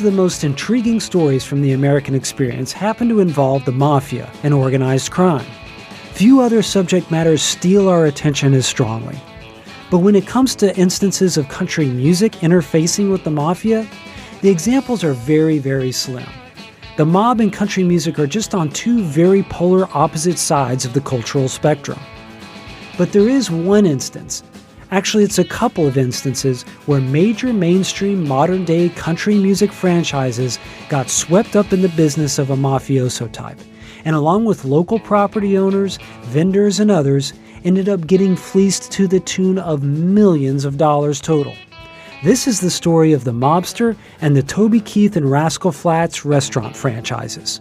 of the most intriguing stories from the American experience happen to involve the Mafia and organized crime. Few other subject matters steal our attention as strongly. But when it comes to instances of country music interfacing with the Mafia, the examples are very, very slim. The mob and country music are just on two very polar opposite sides of the cultural spectrum. But there is one instance, actually it's a couple of instances, where major mainstream modern-day country music franchises got swept up in the business of a mafioso type, and along with local property owners, vendors, and others, ended up getting fleeced to the tune of millions of dollars total. This is the story of the Mobster and the Toby Keith and Rascal Flatts restaurant franchises.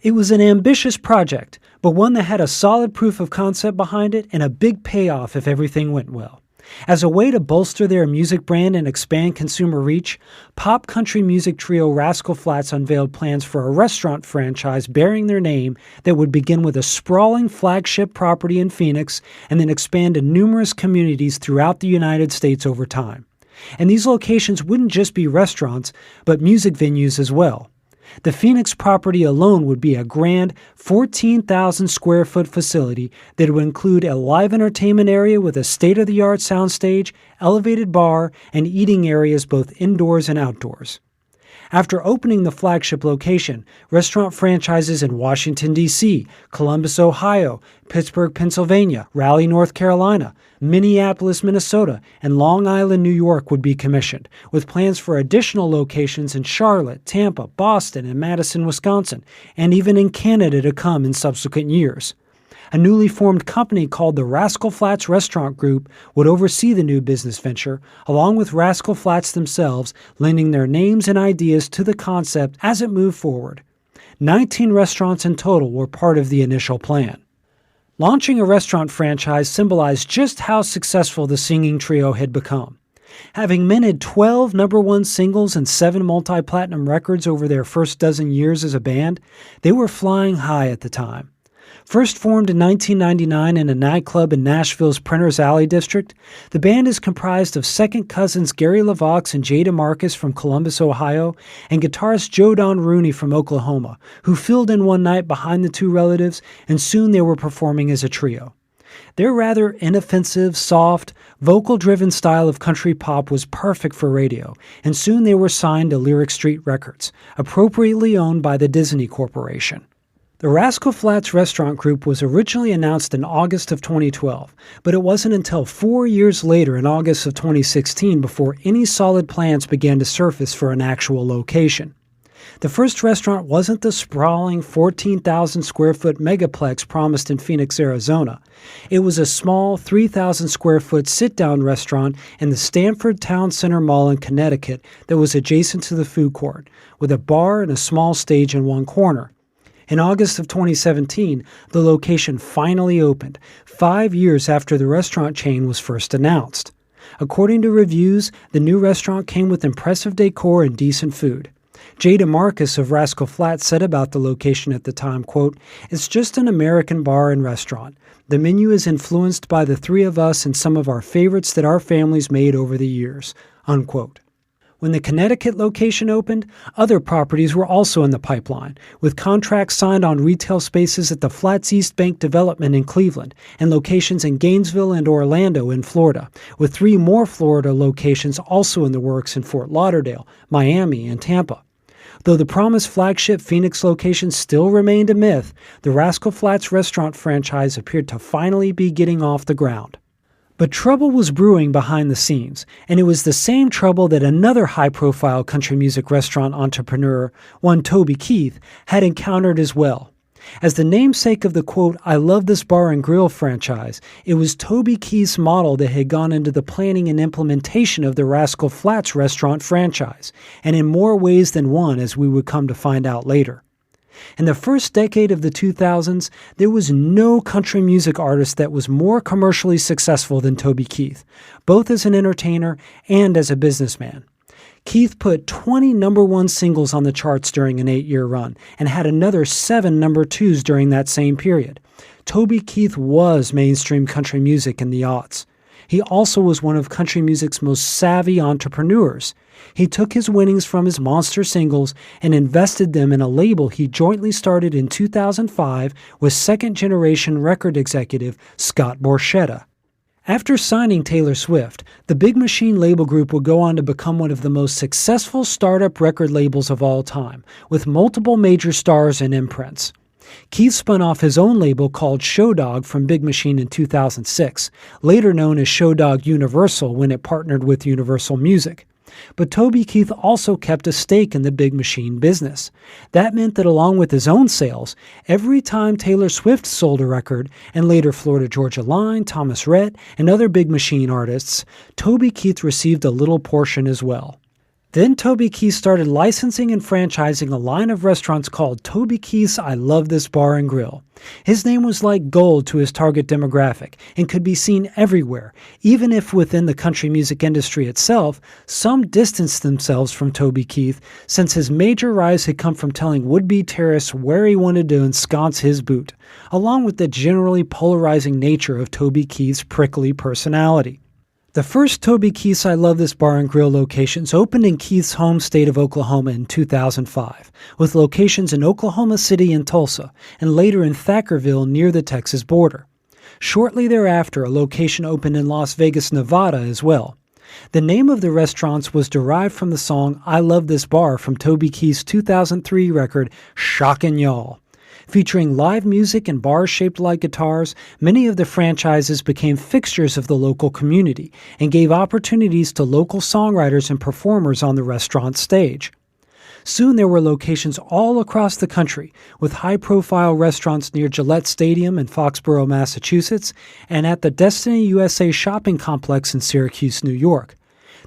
It was an ambitious project, but one that had a solid proof of concept behind it and a big payoff if everything went well. As a way to bolster their music brand and expand consumer reach, pop country music trio Rascal Flatts unveiled plans for a restaurant franchise bearing their name that would begin with a sprawling flagship property in Phoenix and then expand to numerous communities throughout the United States over time. And these locations wouldn't just be restaurants, but music venues as well. The Phoenix property alone would be a grand 14,000 square foot facility that would include a live entertainment area with a state-of-the-art soundstage, elevated bar, and eating areas both indoors and outdoors. After opening the flagship location, restaurant franchises in Washington, D.C., Columbus, Ohio, Pittsburgh, Pennsylvania, Raleigh, North Carolina, Minneapolis, Minnesota, and Long Island, New York would be commissioned, with plans for additional locations in Charlotte, Tampa, Boston, and Madison, Wisconsin, and even in Canada to come in subsequent years. A newly formed company called the Rascal Flatts Restaurant Group would oversee the new business venture, along with Rascal Flatts themselves, lending their names and ideas to the concept as it moved forward. 19 restaurants in total were part of the initial plan. Launching a restaurant franchise symbolized just how successful the singing trio had become. Having minted 12 number-one singles and 7 multi-platinum records over their first dozen years as a band, they were flying high at the time. First formed in 1999 in a nightclub in Nashville's Printers Alley district, the band is comprised of second cousins Gary LaVox and Jay DeMarcus from Columbus, Ohio, and guitarist Joe Don Rooney from Oklahoma, who filled in one night behind the two relatives, and soon they were performing as a trio. Their rather inoffensive, soft, vocal-driven style of country pop was perfect for radio, and soon they were signed to Lyric Street Records, appropriately owned by the Disney Corporation. The Rascal Flatts Restaurant Group was originally announced in August of 2012, but it wasn't until 4 years later in August of 2016 before any solid plans began to surface for an actual location. The first restaurant wasn't the sprawling 14,000 square foot megaplex promised in Phoenix, Arizona. It was a small 3,000 square foot sit-down restaurant in the Stanford Town Center Mall in Connecticut that was adjacent to the food court, with a bar and a small stage in one corner. In August of 2017, the location finally opened, 5 years after the restaurant chain was first announced. According to reviews, the new restaurant came with impressive decor and decent food. Jay DeMarcus of Rascal Flatts said about the location at the time, quote, "It's just an American bar and restaurant. The menu is influenced by the three of us and some of our favorites that our families made over the years," unquote. When the Connecticut location opened, other properties were also in the pipeline, with contracts signed on retail spaces at the Flats East Bank development in Cleveland and locations in Gainesville and Orlando in Florida, with 3 more Florida locations also in the works in Fort Lauderdale, Miami, and Tampa. Though the promised flagship Phoenix location still remained a myth, the Rascal Flatts restaurant franchise appeared to finally be getting off the ground. But trouble was brewing behind the scenes, and it was the same trouble that another high-profile country music restaurant entrepreneur, one Toby Keith, had encountered as well. As the namesake of the, quote, "I love this bar and grill" franchise, it was Toby Keith's model that had gone into the planning and implementation of the Rascal Flatts restaurant franchise, and in more ways than one, as we would come to find out later. In the first decade of the 2000s, there was no country music artist that was more commercially successful than Toby Keith, both as an entertainer and as a businessman. Keith put 20 number one singles on the charts during an 8-year run and had another 7 number twos during that same period. Toby Keith was mainstream country music in the aughts. He also was one of country music's most savvy entrepreneurs. He took his winnings from his monster singles and invested them in a label he jointly started in 2005 with second-generation record executive Scott Borchetta. After signing Taylor Swift, the Big Machine label group would go on to become one of the most successful startup record labels of all time, with multiple major stars and imprints. Keith spun off his own label called Showdog from Big Machine in 2006, later known as Showdog Universal when it partnered with Universal Music. But Toby Keith also kept a stake in the Big Machine business. That meant that along with his own sales, every time Taylor Swift sold a record, and later Florida Georgia Line, Thomas Rhett, and other Big Machine artists, Toby Keith received a little portion as well. Then Toby Keith started licensing and franchising a line of restaurants called Toby Keith's I Love This Bar and Grill. His name was like gold to his target demographic and could be seen everywhere, even if within the country music industry itself, some distanced themselves from Toby Keith since his major rise had come from telling would-be terrorists where he wanted to ensconce his boot, along with the generally polarizing nature of Toby Keith's prickly personality. The first Toby Keith's I Love This Bar and Grill locations opened in Keith's home state of Oklahoma in 2005, with locations in Oklahoma City and Tulsa, and later in Thackerville near the Texas border. Shortly thereafter, a location opened in Las Vegas, Nevada as well. The name of the restaurants was derived from the song I Love This Bar from Toby Keith's 2003 record Shockin' Y'all. Featuring live music and bars shaped like guitars, many of the franchises became fixtures of the local community and gave opportunities to local songwriters and performers on the restaurant stage. Soon there were locations all across the country, with high-profile restaurants near Gillette Stadium in Foxborough, Massachusetts, and at the Destiny USA shopping complex in Syracuse, New York.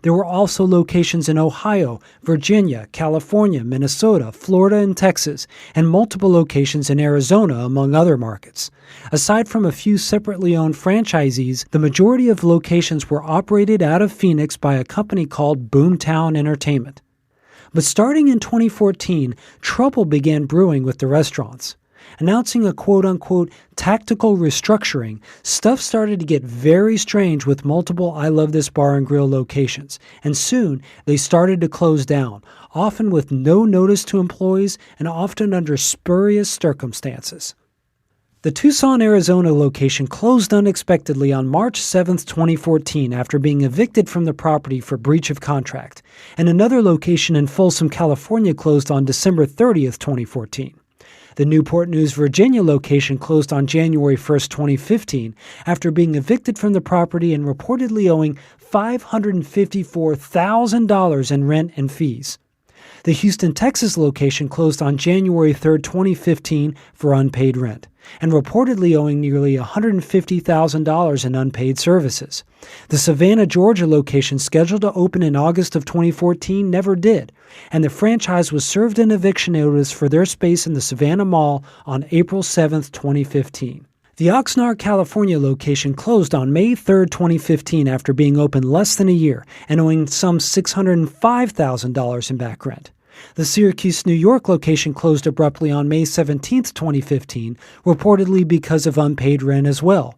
There were also locations in Ohio, Virginia, California, Minnesota, Florida, and Texas, and multiple locations in Arizona, among other markets. Aside from a few separately owned franchisees, the majority of locations were operated out of Phoenix by a company called Boomtown Entertainment. But starting in 2014, trouble began brewing with the restaurants. Announcing a quote-unquote tactical restructuring, stuff started to get very strange with multiple I Love This Bar and Grill locations, and soon they started to close down, often with no notice to employees and often under spurious circumstances. The Tucson, Arizona location closed unexpectedly on March 7, 2014 after being evicted from the property for breach of contract, and another location in Folsom, California closed on December 30, 2014. The Newport News, Virginia location closed on January 1, 2015 after being evicted from the property and reportedly owing $554,000 in rent and fees. The Houston, Texas location closed on January 3, 2015 for unpaid rent, and reportedly owing nearly $150,000 in unpaid services. The Savannah, Georgia location scheduled to open in August of 2014 never did, and the franchise was served an eviction notice for their space in the Savannah Mall on April 7, 2015. The Oxnard, California location closed on May 3, 2015 after being open less than a year and owing some $605,000 in back rent. The Syracuse, New York location closed abruptly on May 17, 2015, reportedly because of unpaid rent as well.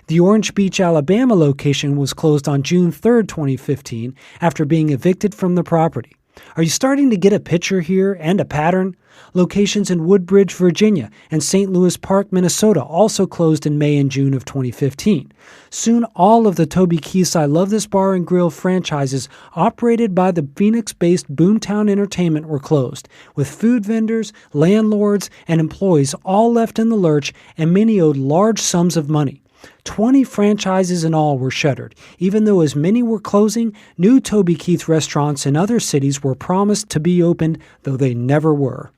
The Orange Beach, Alabama location was closed on June 3, 2015 after being evicted from the property. Are you starting to get a picture here and a pattern? Locations in Woodbridge, Virginia, and St. Louis Park, Minnesota also closed in May and June of 2015. Soon, all of the Toby Keith's I Love This Bar and Grill franchises operated by the Phoenix-based Boomtown Entertainment were closed, with food vendors, landlords, and employees all left in the lurch, and many owed large sums of money. 20 franchises in all were shuttered. Even though as many were closing, new Toby Keith restaurants in other cities were promised to be opened, though they never were.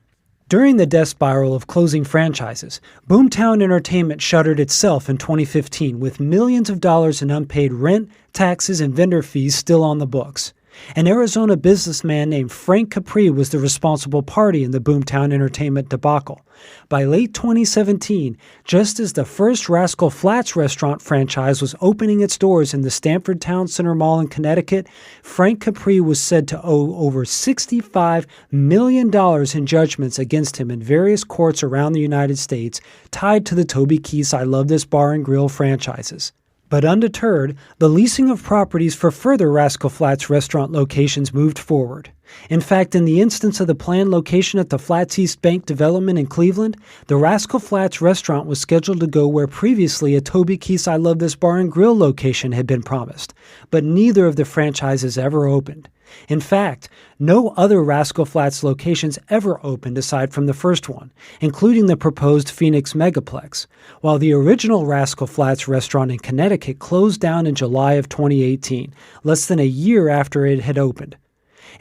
During the death spiral of closing franchises, Boomtown Entertainment shuttered itself in 2015 with millions of dollars in unpaid rent, taxes, and vendor fees still on the books. An Arizona businessman named Frank Capri was the responsible party in the Boomtown Entertainment debacle. By late 2017, just as the first Rascal Flatts restaurant franchise was opening its doors in the Stamford Town Center Mall in Connecticut, Frank Capri was said to owe over $65 million in judgments against him in various courts around the United States tied to the Toby Keith's I Love This Bar and Grill franchises. But undeterred, the leasing of properties for further Rascal Flatts restaurant locations moved forward. In fact, in the instance of the planned location at the Flats East Bank development in Cleveland, the Rascal Flatts restaurant was scheduled to go where previously a Toby Keith's I Love This Bar and Grill location had been promised, but neither of the franchises ever opened. In fact, no other Rascal Flatts locations ever opened aside from the first one, including the proposed Phoenix Megaplex, while the original Rascal Flatts restaurant in Connecticut closed down in July of 2018, less than a year after it had opened.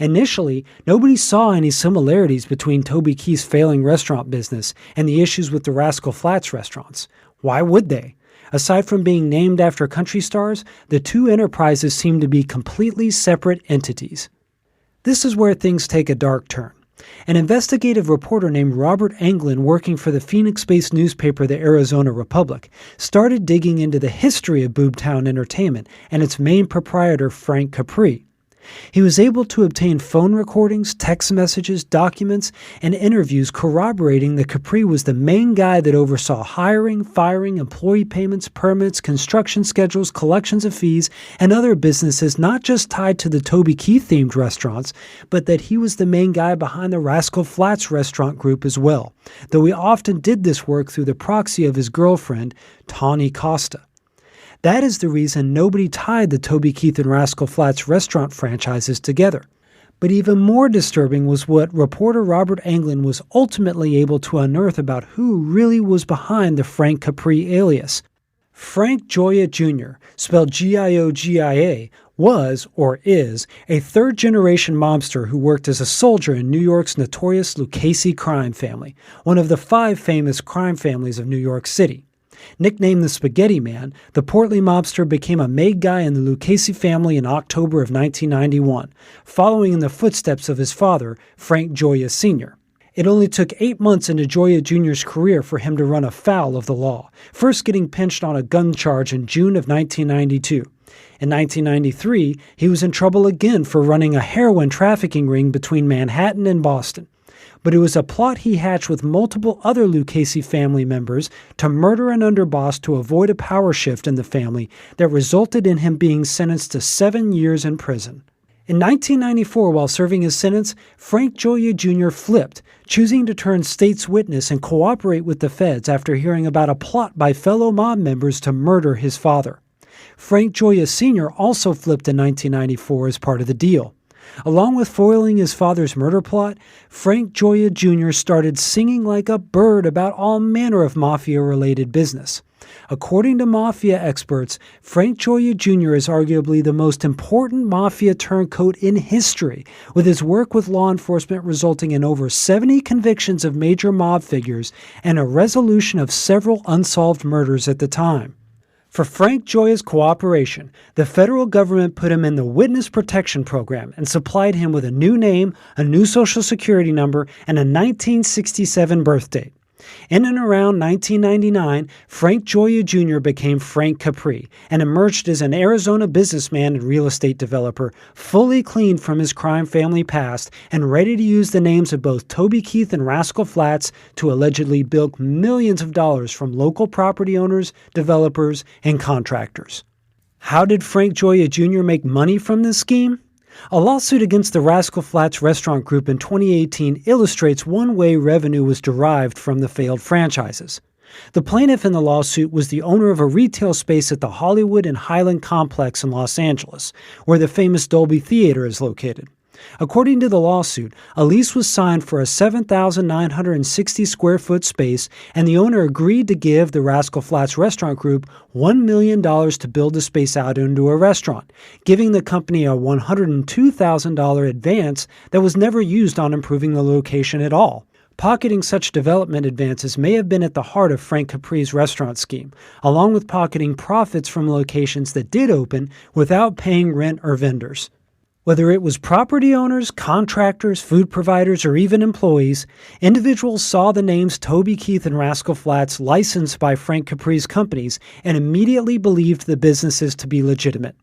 Initially, nobody saw any similarities between Toby Keith's failing restaurant business and the issues with the Rascal Flatts restaurants. Why would they? Aside from being named after country stars, the two enterprises seem to be completely separate entities. This is where things take a dark turn. An investigative reporter named Robert Englund, working for the Phoenix-based newspaper The Arizona Republic, started digging into the history of Boomtown Entertainment and its main proprietor, Frank Capri. He was able to obtain phone recordings, text messages, documents, and interviews corroborating that Capri was the main guy that oversaw hiring, firing, employee payments, permits, construction schedules, collections of fees, and other businesses not just tied to the Toby Keith-themed restaurants, but that he was the main guy behind the Rascal Flatts restaurant group as well, though he often did this work through the proxy of his girlfriend, Tawny Costa. That is the reason nobody tied the Toby Keith and Rascal Flatts restaurant franchises together. But even more disturbing was what reporter Robert Englund was ultimately able to unearth about who really was behind the Frank Capri alias. Frank Gioia Jr., spelled Giogia, was, or is, a third-generation mobster who worked as a soldier in New York's notorious Lucchese crime family, one of the 5 famous crime families of New York City. Nicknamed the Spaghetti Man, the portly mobster became a made guy in the Lucchese family in October of 1991, following in the footsteps of his father, Frank Gioia Sr. It only took 8 months into Gioia Jr.'s career for him to run afoul of the law, first getting pinched on a gun charge in June of 1992. In 1993, he was in trouble again for running a heroin trafficking ring between Manhattan and Boston. But it was a plot he hatched with multiple other Lucchese family members to murder an underboss to avoid a power shift in the family that resulted in him being sentenced to 7 years in prison. In 1994, while serving his sentence, Frank Gioia Jr. flipped, choosing to turn state's witness and cooperate with the feds after hearing about a plot by fellow mob members to murder his father. Frank Gioia Sr. also flipped in 1994 as part of the deal. Along with foiling his father's murder plot, Frank Gioia Jr. started singing like a bird about all manner of Mafia-related business. According to Mafia experts, Frank Gioia Jr. is arguably the most important Mafia turncoat in history, with his work with law enforcement resulting in over 70 convictions of major mob figures and a resolution of several unsolved murders at the time. For Frank Gioia's cooperation, the federal government put him in the Witness Protection Program and supplied him with a new name, a new social security number, and a 1967 birth date. In and around 1999, Frank Gioia Jr. became Frank Capri and emerged as an Arizona businessman and real estate developer, fully cleaned from his crime family past and ready to use the names of both Toby Keith and Rascal Flatts to allegedly bilk millions of dollars from local property owners, developers, and contractors. How did Frank Gioia Jr. make money from this scheme? A lawsuit against the Rascal Flatts restaurant group in 2018 illustrates one way revenue was derived from the failed franchises. The plaintiff in the lawsuit was the owner of a retail space at the Hollywood and Highland complex in Los Angeles, where the famous Dolby Theater is located. According to the lawsuit, a lease was signed for a 7,960 square foot space, and the owner agreed to give the Rascal Flatts restaurant group $1 million to build the space out into a restaurant, giving the company a $102,000 advance that was never used on improving the location at all. Pocketing such development advances may have been at the heart of Frank Capri's restaurant scheme, along with pocketing profits from locations that did open without paying rent or vendors. Whether it was property owners, contractors, food providers, or even employees, individuals saw the names Toby Keith and Rascal Flatts licensed by Frank Capri's companies and immediately believed the businesses to be legitimate.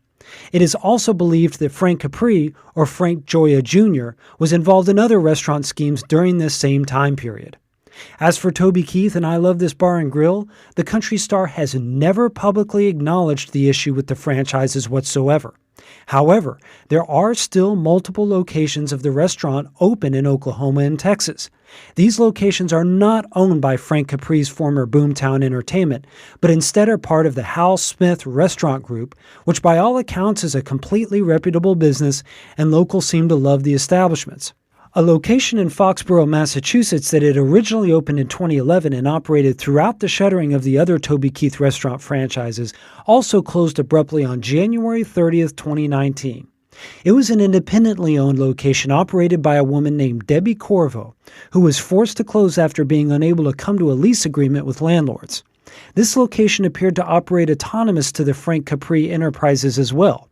It is also believed that Frank Capri, or Frank Gioia Jr., was involved in other restaurant schemes during this same time period. As for Toby Keith and I Love This Bar and Grill, the country star has never publicly acknowledged the issue with the franchises whatsoever. However, there are still multiple locations of the restaurant open in Oklahoma and Texas. These locations are not owned by Frank Capri's former Boomtown Entertainment, but instead are part of the Hal Smith Restaurant Group, which by all accounts is a completely reputable business, and locals seem to love the establishments. A location in Foxborough, Massachusetts that had originally opened in 2011 and operated throughout the shuttering of the other Toby Keith restaurant franchises also closed abruptly on January 30th, 2019. It was an independently owned location operated by a woman named Debbie Corvo, who was forced to close after being unable to come to a lease agreement with landlords. This location appeared to operate autonomous to the Frank Capri enterprises as well.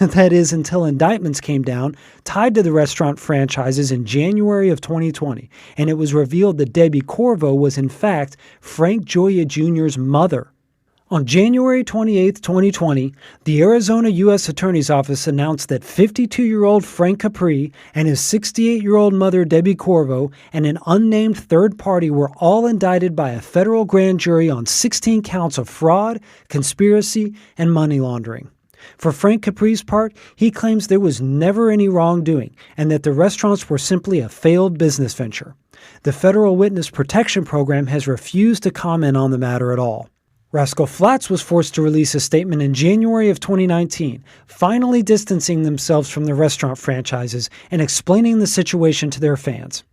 That is, until indictments came down tied to the restaurant franchises in January of 2020, and it was revealed that Debbie Corvo was in fact Frank Gioia Jr.'s mother. On January 28, 2020, the Arizona U.S. Attorney's Office announced that 52-year-old Frank Capri and his 68-year-old mother Debbie Corvo and an unnamed third party were all indicted by a federal grand jury on 16 counts of fraud, conspiracy, and money laundering. For Frank Capri's part, he claims there was never any wrongdoing and that the restaurants were simply a failed business venture. The Federal Witness Protection Program has refused to comment on the matter at all. Rascal Flatts was forced to release a statement in January of 2019, finally distancing themselves from the restaurant franchises and explaining the situation to their fans.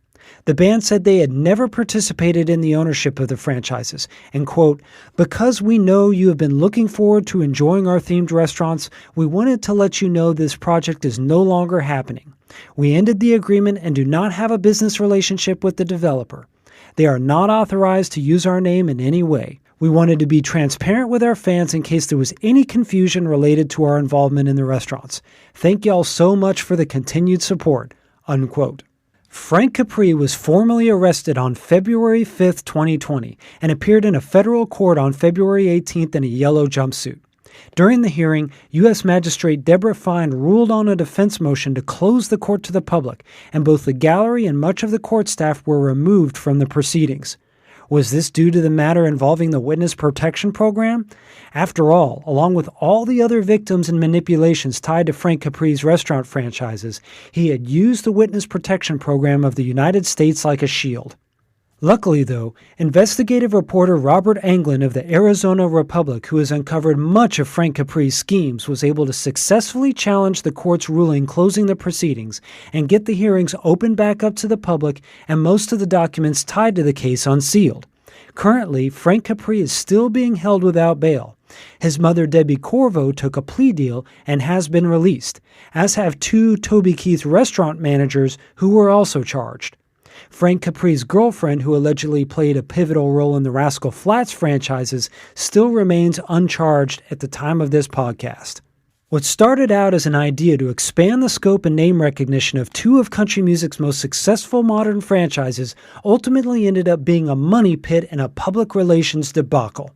The band said they had never participated in the ownership of the franchises, and quote, "Because we know you have been looking forward to enjoying our themed restaurants, we wanted to let you know this project is no longer happening. We ended the agreement and do not have a business relationship with the developer. They are not authorized to use our name in any way. We wanted to be transparent with our fans in case there was any confusion related to our involvement in the restaurants. Thank y'all so much for the continued support," unquote. Frank Capri was formally arrested on February 5, 2020, and appeared in a federal court on February 18th in a yellow jumpsuit. During the hearing, U.S. Magistrate Deborah Fine ruled on a defense motion to close the court to the public, and both the gallery and much of the court staff were removed from the proceedings. Was this due to the matter involving the Witness Protection Program? After all, along with all the other victims and manipulations tied to Frank Capri's restaurant franchises, he had used the Witness Protection Program of the United States like a shield. Luckily, though, investigative reporter Robert Anglin of the Arizona Republic, who has uncovered much of Frank Capri's schemes, was able to successfully challenge the court's ruling closing the proceedings and get the hearings opened back up to the public and most of the documents tied to the case unsealed. Currently, Frank Capri is still being held without bail. His mother, Debbie Corvo, took a plea deal and has been released, as have two Toby Keith restaurant managers who were also charged. Frank Capri's girlfriend, who allegedly played a pivotal role in the Rascal Flatts franchises, still remains uncharged at the time of this podcast. What started out as an idea to expand the scope and name recognition of two of country music's most successful modern franchises ultimately ended up being a money pit and a public relations debacle.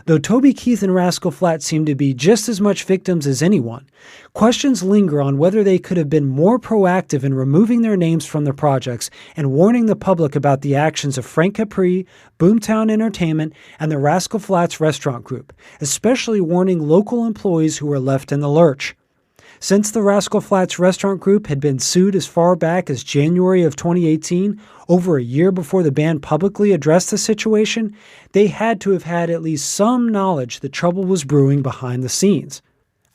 Though Toby Keith and Rascal Flatts seem to be just as much victims as anyone, questions linger on whether they could have been more proactive in removing their names from the projects and warning the public about the actions of Frank Capri, Boomtown Entertainment, and the Rascal Flatts Restaurant Group, especially warning local employees who were left in the lurch. Since the Rascal Flatts Restaurant Group had been sued as far back as January of 2018, over a year before the band publicly addressed the situation, they had to have had at least some knowledge that trouble was brewing behind the scenes.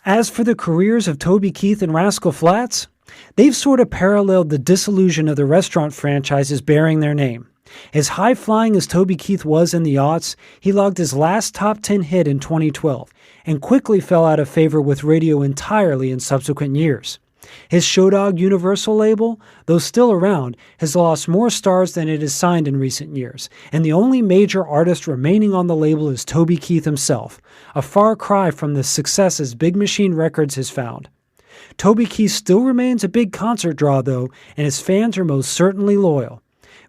As for the careers of Toby Keith and Rascal Flatts, they've sort of paralleled the dissolution of the restaurant franchises bearing their name. As high-flying as Toby Keith was in the aughts, he logged his last top 10 hit in 2012 and quickly fell out of favor with radio entirely in subsequent years. His Showdog Universal label, though still around, has lost more stars than it has signed in recent years, and the only major artist remaining on the label is Toby Keith himself, a far cry from the successes Big Machine Records has found. Toby Keith still remains a big concert draw, though, and his fans are most certainly loyal.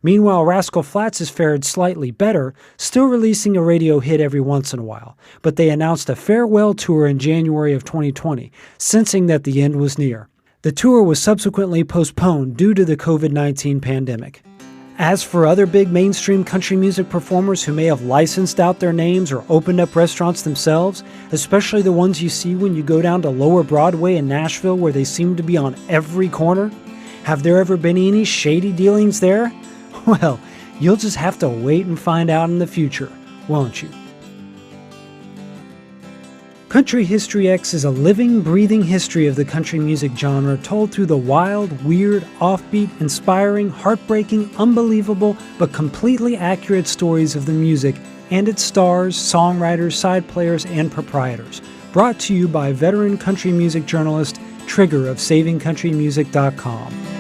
Meanwhile, Rascal Flatts has fared slightly better, still releasing a radio hit every once in a while, but they announced a farewell tour in January of 2020, sensing that the end was near. The tour was subsequently postponed due to the COVID-19 pandemic. As for other big mainstream country music performers who may have licensed out their names or opened up restaurants themselves, especially the ones you see when you go down to Lower Broadway in Nashville where they seem to be on every corner, have there ever been any shady dealings there? Well, you'll just have to wait and find out in the future, won't you? Country History X is a living, breathing history of the country music genre told through the wild, weird, offbeat, inspiring, heartbreaking, unbelievable, but completely accurate stories of the music and its stars, songwriters, side players, and proprietors. Brought to you by veteran country music journalist Trigger of SavingCountryMusic.com.